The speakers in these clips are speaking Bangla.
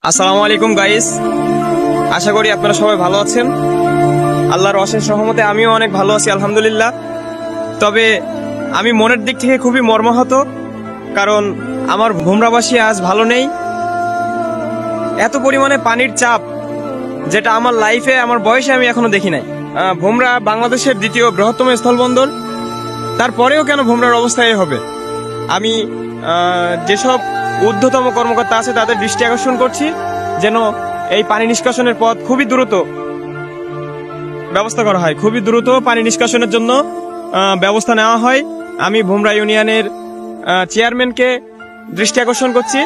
আসসালামু আলাইকুম গাইস, আশা করি আপনারা সবাই ভালো আছেন। আল্লাহর অশেষ রহমতে আমিও অনেক ভালো আছি আলহামদুলিল্লাহ। তবে আমি মনের দিক থেকে খুবই মর্মাহত, কারণ আমার ভোমরাবাসী আজ ভালো নেই। এত পরিমাণে পানির চাপ, যেটা আমার লাইফে আমার বয়সে আমি এখনো দেখি নাই। ভোমরা বাংলাদেশের দ্বিতীয় বৃহত্তম স্থলবন্দর, তারপরেও কেন ভোমরার অবস্থা এই হবে? আমি যেসব ঊর্ধ্বতম কর্মকর্তা আছে তাদের দৃষ্টি আকর্ষণ করছি যেন এই পানি নিষ্কাশনের পথ খুবই দ্রুত ব্যবস্থা করা হয়, খুবই দ্রুত পানি নিষ্কাশনের জন্য ব্যবস্থা নেওয়া হয়। আমি ভোমরা ইউনিয়নের চেয়ারম্যানকে দৃষ্টি আকর্ষণ করছি,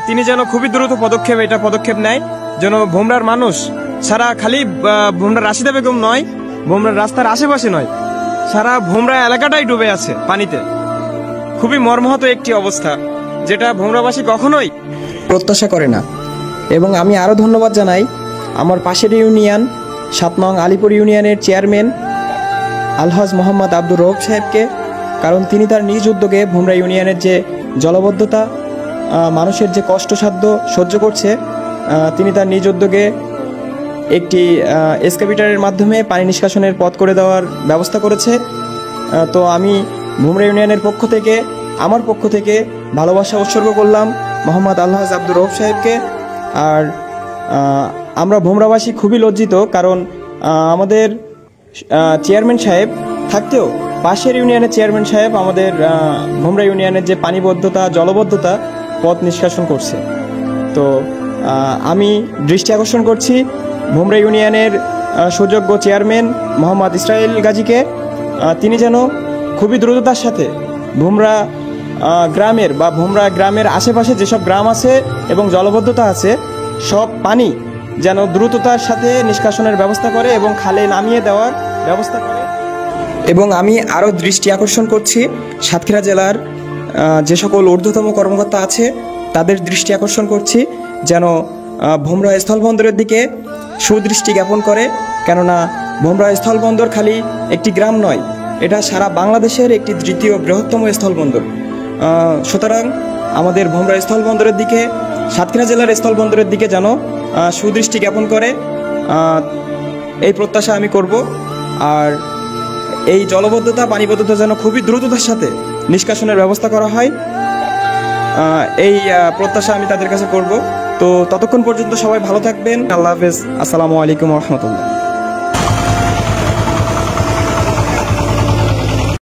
তিনি যেন খুবই দ্রুত পদক্ষেপ নেয়, যেন ভোমরার মানুষ সারা খালি ভোমরা রাশিদা বেগম নয়, ভোমরার রাস্তার আশেপাশে নয়, সারা ভোমরা এলাকাটাই ডুবে আছে পানিতে। খুবই মর্মাহত একটি অবস্থা, যেটা ভোমরাবাসী কখনোই প্রত্যাশা করে না। এবং আমি আরও ধন্যবাদ জানাই আমার পাশের ইউনিয়ন ৭ নং আলিপুর ইউনিয়নের চেয়ারম্যান আলহাজ মোহাম্মদ আব্দুর রৌফ সাহেবকে, কারণ তিনি তার নিজ উদ্যোগে ভোমরা ইউনিয়নের যে জলবদ্ধতা, মানুষের যে কষ্টসাধ্য সহ্য করছে, তিনি তার নিজ উদ্যোগে একটি এক্সকাভেটরের মাধ্যমে পানি নিষ্কাশনের পথ করে দেওয়ার ব্যবস্থা করেছে। তো আমি ভোমরা ইউনিয়নের পক্ষ থেকে, আমার পক্ষ থেকে ভালোবাসা উৎসর্গ করলাম মোহাম্মদ আলহাজ আব্দুর রৌফ সাহেবকে। আর আমরা ভোমরাবাসী খুবই লজ্জিত, কারণ আমাদের চেয়ারম্যান সাহেব থাকতেও পাশের ইউনিয়নের চেয়ারম্যান সাহেব আমাদের ভোমরা ইউনিয়নের যে পানিবদ্ধতা, জলবদ্ধতা পথ নিষ্কাশন করছে। তো আমি দৃষ্টি আকর্ষণ করছি ভোমরা ইউনিয়নের সুযোগ্য চেয়ারম্যান মোহাম্মদ ইসরাইল গাজীকে, তিনি যেন খুবই দ্রুততার সাথে ভোমরা গ্রামের বা ভোমরা গ্রামের আশেপাশে যেসব গ্রাম আছে এবং জলবদ্ধতা আছে, সব পানি যেন দ্রুততার সাথে নিষ্কাশনের ব্যবস্থা করে এবং খালে নামিয়ে দেওয়ার ব্যবস্থা করে। এবং আমি আরও দৃষ্টি আকর্ষণ করছি সাতক্ষীরা জেলার যে সকল ঊর্ধ্বতম কর্মকর্তা আছে তাদের দৃষ্টি আকর্ষণ করছি যেন ভোমরা স্থলবন্দরের দিকে সুদৃষ্টি জ্ঞাপন করে, কেননা ভোমরা স্থলবন্দর খালি একটি গ্রাম নয়, এটা সারা বাংলাদেশের একটি দ্বিতীয় বৃহত্তম স্থলবন্দর। সুতরাং আমাদের ভোমরা স্থলবন্দরের দিকে, সাতক্ষীরা জেলার স্থলবন্দরের দিকে যেন সুদৃষ্টি জ্ঞাপন করে, এই প্রত্যাশা আমি করব। আর এই জলবদ্ধতা, পানিবদ্ধতা যেন খুবই দ্রুততার সাথে নিষ্কাশনের ব্যবস্থা করা হয়, এই প্রত্যাশা আমি তাদের কাছে করব। তো ততক্ষণ পর্যন্ত সবাই ভালো থাকবেন। আল্লাহ হাফেজ। আসসালামু আলাইকুম রহমতুল্লাহ।